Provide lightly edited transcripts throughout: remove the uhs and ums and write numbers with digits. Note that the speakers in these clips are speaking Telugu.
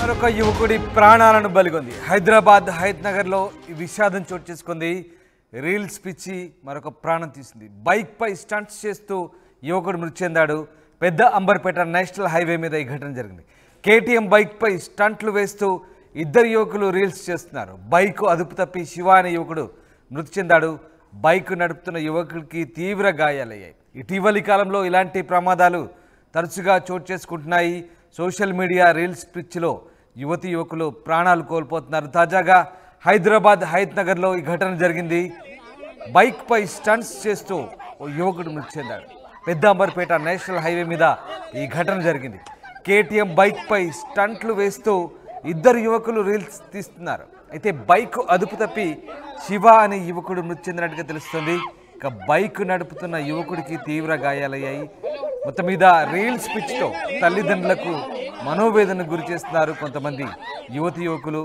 మరొక యువకుడి ప్రాణాలను బలిగొంది. హైదరాబాద్ హయత్ నగర్లో విషాదం చోటు చేసుకుంది. రీల్స్ పిచ్చి మరొక ప్రాణం తీసింది. బైక్పై స్టంట్స్ చేస్తూ యువకుడు మృతి చెందాడు. పెద్ద అంబర్పేట నేషనల్ హైవే మీద ఈ ఘటన జరిగింది. కేటీఎం బైక్పై స్టంట్లు వేస్తూ ఇద్దరు యువకులు రీల్స్ చేస్తున్నారు. బైక్ అదుపు తప్పి శివ అనే యువకుడు మృతి చెందాడు. బైక్ నడుపుతున్న యువకుడికి తీవ్ర గాయాలయ్యాయి. ఇటీవలి కాలంలో ఇలాంటి ప్రమాదాలు తరచుగా చోటు చేసుకుంటున్నాయి. సోషల్ మీడియా రీల్స్ పిచ్చిలో యువతి యువకులు ప్రాణాలు కోల్పోతున్నారు. తాజాగా హైదరాబాద్ హయత్ నగర్లో ఈ ఘటన జరిగింది. బైక్పై స్టంట్స్ చేస్తూ ఓ యువకుడు మృతి చెందాడు. పెద్ద అంబర్పేట నేషనల్ హైవే మీద ఈ ఘటన జరిగింది. కేటీఎం బైక్పై స్టంట్లు వేస్తూ ఇద్దరు యువకులు రీల్స్ తీస్తున్నారు. అయితే బైక్ అదుపు తప్పి శివ అనే యువకుడు మృతి చెందినట్టుగా తెలుస్తుంది. ఇక బైక్ నడుపుతున్న యువకుడికి తీవ్ర గాయాలయ్యాయి. మొత్తం మీద రీల్స్ పిచ్చితో తల్లిదండ్రులకు మనోవేదన గురి చేస్తున్నారు కొంతమంది యువతి యువకులు.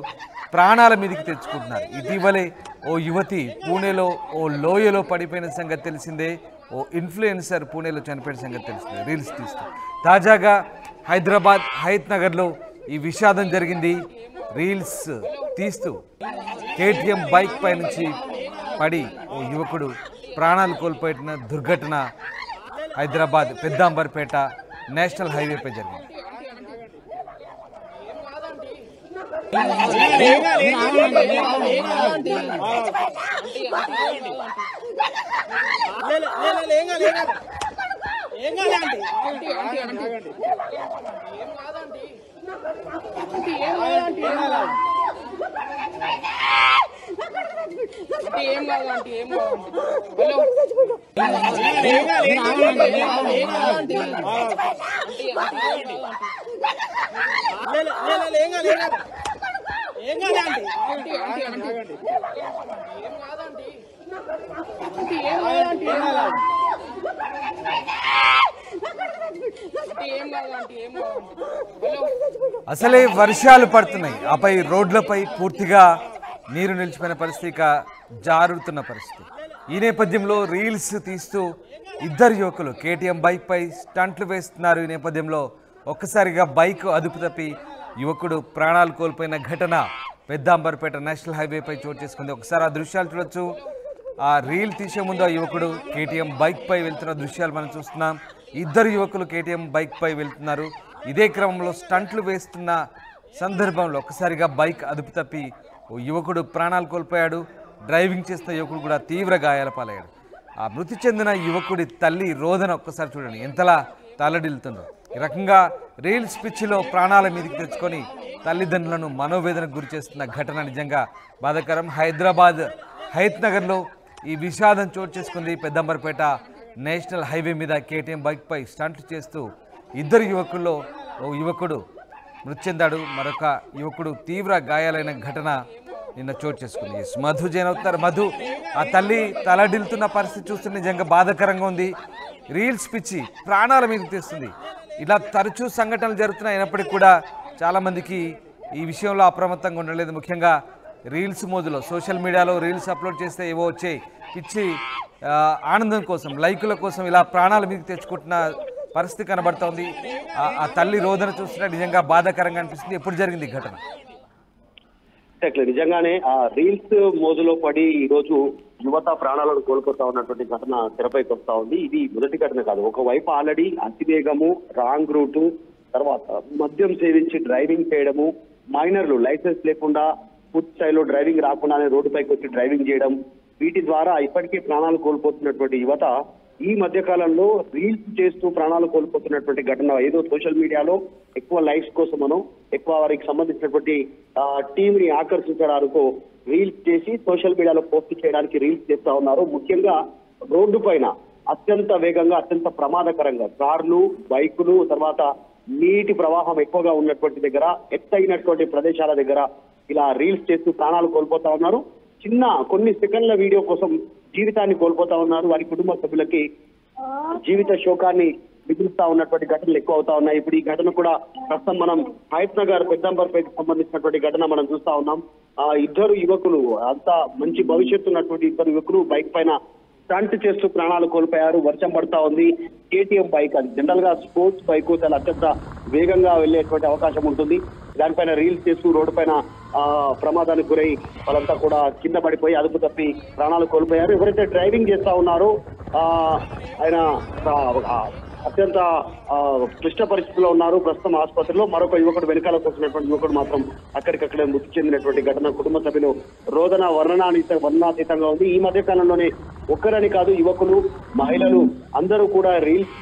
ప్రాణాల మీదకి తెచ్చుకుంటున్నారు. ఇటీవలే ఓ యువతి పూణేలో ఓ లోయలో పడిపోయిన సంగతి తెలిసిందే. ఓ ఇన్ఫ్లుయెన్సర్ పూణేలో చనిపోయిన సంగతి తెలిసిందే రీల్స్ తీస్తూ. తాజాగా హైదరాబాద్ హయత్ నగర్లో ఈ విషాదం జరిగింది. రీల్స్ తీస్తూ కేటీఎం బైక్ పై నుంచి పడి ఓ యువకుడు ప్రాణాలు కోల్పోయిన దుర్ఘటన హైదరాబాద్ పెద్ద అంబర్పేట నేషనల్ హైవేపై జరిగింది. అసలే వర్షాలు పడుతున్నాయి. ఆపై రోడ్లపై పూర్తిగా నీరు నిలిచిపోయిన పరిస్థితి, జారుతున్న పరిస్థితి. ఈ నేపథ్యంలో రీల్స్ తీస్తూ ఇద్దరు యువకులు కేటీఎం బైక్పై స్టంట్లు వేస్తున్నారు. ఈ నేపథ్యంలో ఒక్కసారిగా బైక్ అదుపు తప్పి యువకుడు ప్రాణాలు కోల్పోయిన ఘటన పెద్ద అంబర్పేట నేషనల్ హైవేపై చోటు చేసుకుంది. ఒకసారి ఆ దృశ్యాలు చూడొచ్చు. ఆ రీల్ తీసే ముందు ఆ యువకుడు కేటీఎం బైక్పై వెళ్తున్న దృశ్యాలు మనం చూస్తున్నాం. ఇద్దరు యువకులు కేటీఎం బైక్పై వెళ్తున్నారు. ఇదే క్రమంలో స్టంట్లు వేస్తున్న సందర్భంలో ఒక్కసారిగా బైక్ అదుపు తప్పి ఓ యువకుడు ప్రాణాలు కోల్పోయాడు. డ్రైవింగ్ చేస్తున్న యువకుడు కూడా తీవ్ర గాయాల పాలయ్యాడు. ఆ మృతి చెందిన యువకుడి తల్లి రోదన ఒక్కసారి చూడండి ఎంతలా తల్లడిల్లుతుందో. ఈ రకంగా రీల్స్ పిచ్చిలో ప్రాణాల మీదకి తెచ్చుకొని తల్లిదండ్రులను మనోవేదనకు గురి చేస్తున్న ఘటన నిజంగా బాధాకరం. హైదరాబాద్ హయత్ నగర్లో ఈ విషాదం చోటు చేసుకుంది. పెద్దంబర్పేట నేషనల్ హైవే మీద కేటీఎం బైక్పై స్టంట్లు చేస్తూ ఇద్దరు యువకుల్లో ఓ యువకుడు మృతి చెందాడు. మరొక యువకుడు తీవ్ర గాయాలైన ఘటన నిన్న చోటు చేసుకుంది. మధు జైన్ అవుతారు. మధు, ఆ తల్లి తలడిల్లుతున్న పరిస్థితి చూస్తే నిజంగా బాధాకరంగా ఉంది. రీల్స్ పిచ్చి ప్రాణాల మీదకి తెస్తుంది. ఇలా తరచూ సంఘటనలు జరుగుతున్నాయి. అయినప్పటికీ కూడా చాలామందికి ఈ విషయంలో అప్రమత్తంగా ఉండలేదు. ముఖ్యంగా రీల్స్ మోజులో సోషల్ మీడియాలో రీల్స్ అప్లోడ్ చేస్తే ఏవో వచ్చే పిచ్చి ఆనందం కోసం, లైకుల కోసం ఇలా ప్రాణాల మీదకి తెచ్చుకుంటున్న పరిస్థితి కనబడుతోంది. ఆ తల్లి రోదన చూస్తుంటే నిజంగా బాధాకరంగా అనిపిస్తుంది. ఎప్పుడు జరిగింది ఈ ఘటన? నిజంగానే ఆ రీల్స్ మోజులో పడి ఈ రోజు యువత ప్రాణాలను కోల్పోతా ఉన్నటువంటి ఘటన తెరపైకి వస్తా ఉంది. ఇది మొదటి ఘటన కాదు. ఒకవైపు ఆల్రెడీ అతివేగము, రాంగ్ రూటు, తర్వాత మద్యం సేవించి డ్రైవింగ్ చేయడము, మైనర్లు లైసెన్స్ లేకుండా పూర్తి స్థాయిలో డ్రైవింగ్ రాకుండానే రోడ్డుపైకి వచ్చి డ్రైవింగ్ చేయడం, వీటి ద్వారా ఇప్పటికే ప్రాణాలు కోల్పోతున్నటువంటి యువత ఈ మధ్య కాలంలో రీల్స్ చేస్తూ ప్రాణాలు కోల్పోతున్నటువంటి ఘటన ఏదో సోషల్ మీడియాలో ఎక్కువ లైక్స్ కోసమనో, ఎక్కువ వారికి సంబంధించినటువంటి టీమ్ ని ఆకర్షించడానికో రీల్స్ చేసి సోషల్ మీడియాలో పోస్ట్ చేయడానికి రీల్స్ చేస్తా ఉన్నారు. ముఖ్యంగా రోడ్డు పైన అత్యంత వేగంగా, అత్యంత ప్రమాదకరంగా కార్లు, బైకులు, తర్వాత నీటి ప్రవాహం ఎక్కువగా ఉన్నటువంటి దగ్గర, ఎత్తైనటువంటి ప్రదేశాల దగ్గర ఇలా రీల్స్ చేస్తూ ప్రాణాలు కోల్పోతా ఉన్నారు. చిన్న కొన్ని సెకండ్ల వీడియో కోసం జీవితాన్ని కోల్పోతా ఉన్నారు. వారి కుటుంబ సభ్యులకి జీవిత శోకాన్ని మిగులుస్తా ఉన్నటువంటి ఘటనలు ఎక్కువ అవుతా ఉన్నాయి. ఇప్పుడు ఈ ఘటన కూడా ప్రస్తుతం మనం హయత్ నగర్ పెద్దంబర్పేటకు సంబంధించినటువంటి ఘటన మనం చూస్తా ఉన్నాం. ఇద్దరు యువకులు, అంతా మంచి భవిష్యత్తు ఉన్నటువంటి ఇద్దరు యువకులు బైక్ పైన స్టంట్ చేస్తూ ప్రాణాలు కోల్పోయారు. వర్షం పడతా ఉంది. కేటీఎం బైక్, అది జనరల్ గా స్పోర్ట్స్ బైక్, చాలా అత్యంత వేగంగా వెళ్లేటువంటి అవకాశం ఉంటుంది. దానిపైన రీల్స్ చేస్తూ రోడ్డు పైన ప్రమాదానికి గురై వాళ్ళంతా కూడా కింద పడిపోయి అదుపు తప్పి ప్రాణాలు కోల్పోయారు. ఎవరైతే డ్రైవింగ్ చేస్తా ఉన్నారో ఆయన అత్యంత క్లిష్ట పరిస్థితిలో ఉన్నారు. ప్రస్తుతం ఆసుపత్రిలో. మరొక యువకుడు, వెనకాల కూర్చున్నటువంటి యువకుడు మాత్రం అక్కడికక్కడే మృతి చెందినటువంటి ఘటన కుటుంబ సభ్యులు రోదన వర్ణనాతీతంగా ఉంది. ఈ మధ్య కాలంలోనే ఒక్కరని కాదు, యువకులు, మహిళలు అందరూ కూడా రీల్స్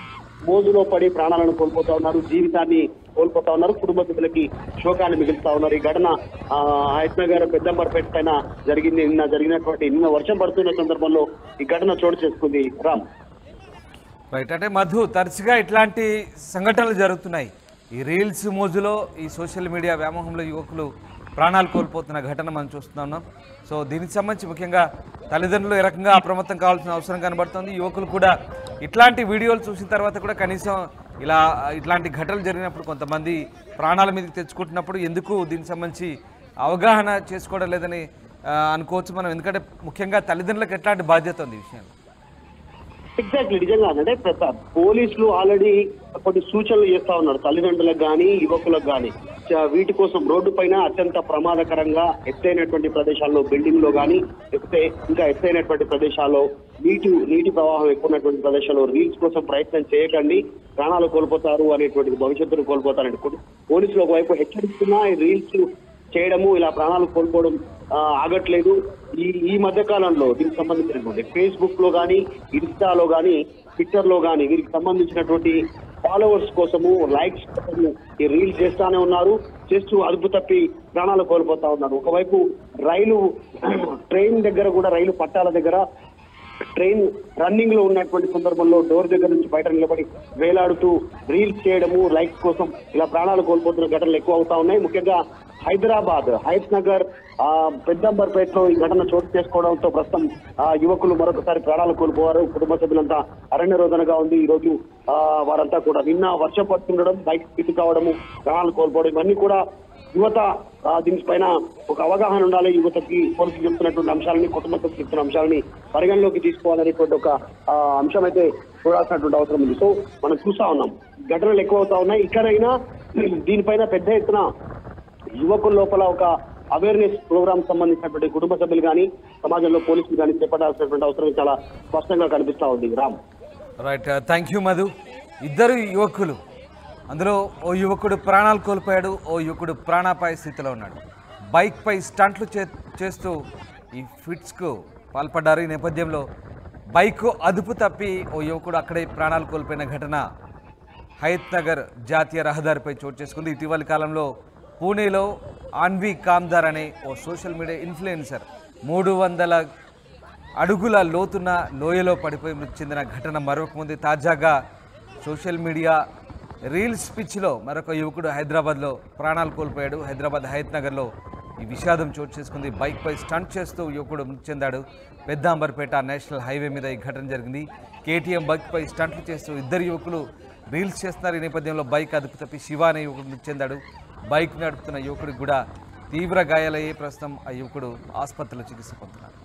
మోజులో పడి ప్రాణాలను కోల్పోతా ఉన్నారు, జీవితాన్ని కోల్పోతా ఉన్నారు. కుటుంబ సభ్యులకి శోకాన్ని మిగులుతా ఉన్నారు. ఈ ఘటన హయత్ నగర్ పెద్దంబర్పేట పైన జరిగింది. నిన్న వర్షం పడుతున్న సందర్భంలో ఈ ఘటన చోటు చేసుకుంది. రామ్, రైట్. అంటే మధు, తరచుగా ఇట్లాంటి సంఘటనలు జరుగుతున్నాయి. ఈ రీల్స్ మోజులో, ఈ సోషల్ మీడియా వ్యామోహంలో యువకులు ప్రాణాలు కోల్పోతున్న ఘటన మనం చూస్తున్నాం. సో దీనికి సంబంధించి ముఖ్యంగా తల్లిదండ్రులు ఏ రకంగా అప్రమత్తం కావాల్సిన అవసరం కనబడుతుంది. యువకులు కూడా ఇట్లాంటి వీడియోలు చూసిన తర్వాత కూడా కనీసం ఇట్లాంటి ఘటనలు జరిగినప్పుడు కొంతమంది ప్రాణాల మీదకి తెచ్చుకుంటున్నప్పుడు ఎందుకు దీనికి సంబంధించి అవగాహన చేసుకోవడం లేదని అనుకోవచ్చు మనం. ఎందుకంటే ముఖ్యంగా తల్లిదండ్రులకు ఎట్లాంటి బాధ్యత ఉంది ఈ విషయంలో. ఎగ్జాక్ట్లీ, నిజంగా అంటే పోలీసులు ఆల్రెడీ కొన్ని సూచనలు చేస్తా ఉన్నారు తల్లిదండ్రులకు కానీ యువకులకు కానీ. వీటి కోసం రోడ్డు పైన అత్యంత ప్రమాదకరంగా ఎత్తైనటువంటి ప్రదేశాల్లో, బిల్డింగ్ లో కానీ, లేకపోతే ఇంకా ఎత్తైనటువంటి ప్రదేశాల్లో, నీటి ప్రవాహం ఎక్కువ ఉన్నటువంటి ప్రదేశాల్లో రీల్స్ కోసం ప్రయత్నం చేయకండి, ప్రాణాలు కోల్పోతారు అనేటువంటిది, భవిష్యత్తును కోల్పోతారని పోలీసులు ఒకవైపు హెచ్చరిస్తున్నా ఈ రీల్స్ చేయడము, ఇలా ప్రాణాలు కోల్పోవడం ఆగట్లేదు. ఈ మధ్య కాలంలో దీనికి సంబంధించినటువంటి ఫేస్బుక్ లో కానీ, ఇన్స్టాలో కానీ, ట్విట్టర్ లో కానీ వీరికి సంబంధించినటువంటి ఫాలోవర్స్ కోసము, లైక్స్ కోసము ఈ రీల్స్ చేస్తానే ఉన్నారు. చేస్తూ అదుపు తప్పి ప్రాణాలు కోల్పోతా ఉన్నారు. ఒకవైపు ట్రైన్ దగ్గర కూడా, రైలు పట్టాల దగ్గర ట్రైన్ రన్నింగ్ లో ఉన్నటువంటి సందర్భంలో డోర్ దగ్గర నుంచి బయట నిలబడి వేలాడుతూ రీల్స్ చేయడము, లైక్స్ కోసం ఇలా ప్రాణాలు కోల్పోతున్న ఘటనలు ఎక్కువ అవుతా ఉన్నాయి. ముఖ్యంగా హైదరాబాద్ హయత్ నగర్ పెద్దంబర్పేటలో ఈ ఘటన చోటు చేసుకోవడంతో ప్రస్తుతం యువకులు మరొకసారి ప్రాణాలు కోల్పోవారు. కుటుంబ సభ్యులంతా అరణ్య రోదనగా ఉంది. ఈ రోజు వారంతా కూడా నిన్న వర్షం పడుతుండడం, బైక్ పిట్టు కావడము, ప్రాణాలు కోల్పోవడం, ఇవన్నీ కూడా యువత దీనిపైన ఒక అవగాహన ఉండాలి. యువతకి పోలీసులు చెప్తున్నటువంటి అంశాలని, కుటుంబ సభ్యులు చెప్తున్న అంశాలని పరిగణలోకి తీసుకోవాలనేటువంటి ఒక అంశం అయితే చూడాల్సినటువంటి అవసరం ఉంది. సో మనం చూస్తా ఉన్నాం, ఘటనలు ఎక్కువ అవుతా ఉన్నాయి. ఇక్కడైనా దీనిపైన పెద్ద ఎత్తున యువకుల లోపల ఒక అవేర్నెస్ ప్రోగ్రామ్ సంబంధించినటువంటి కుటుంబ సభ్యులు కానీ, సమాజంలో పోలీసులు కానీ చేపట్టాల్సినటువంటి అవసరం చాలా స్పష్టంగా కనిపిస్తా ఉంది. Ram, right. Thank you Madhu. ఇద్దరు యువకులు, అందులో ఓ యువకుడు ప్రాణాలు కోల్పోయాడు, ఓ యువకుడు ప్రాణాపాయ స్థితిలో ఉన్నాడు. బైక్పై స్టంట్లు చేస్తూ ఈ ఫిట్స్కు పాల్పడ్డారు. ఈ నేపథ్యంలో బైక్ అదుపు తప్పి ఓ యువకుడు అక్కడే ప్రాణాలు కోల్పోయిన ఘటన హయత్ నగర్ జాతీయ రహదారిపై చోటు చేసుకుంది. ఇటీవలి కాలంలో పూణేలో ఆన్వి కామ్దార్ అనే ఓ సోషల్ మీడియా ఇన్ఫ్లుయెన్సర్ 300 అడుగుల లోతున్న లోయలో పడిపోయి మృతి చెందిన ఘటన మరొక ముందు. తాజాగా సోషల్ మీడియా రీల్స్ పిచ్చిలో మరొక యువకుడు హైదరాబాద్లో ప్రాణాలు కోల్పోయాడు. హైదరాబాద్ హయత్ నగర్లో ఈ విషాదం చోటు చేసుకుంది. బైక్పై స్టంట్ చేస్తూ యువకుడు మృతి చెందాడు. పెద్దాంబర్పేట నేషనల్ హైవే మీద ఈ ఘటన జరిగింది. కేటీఎం బైక్పై స్టంట్లు చేస్తూ ఇద్దరు యువకులు రీల్స్ చేస్తున్నారు. ఈ నేపథ్యంలో బైక్ అదుపు తప్పి శివ అనే యువకుడు మృతి చెందాడు. బైక్ నడుపుతున్న యువకుడికి కూడా తీవ్ర గాయాలయ్యే ప్రస్తుతం ఆ యువకుడు ఆసుపత్రిలో చికిత్స పొందుతున్నాడు.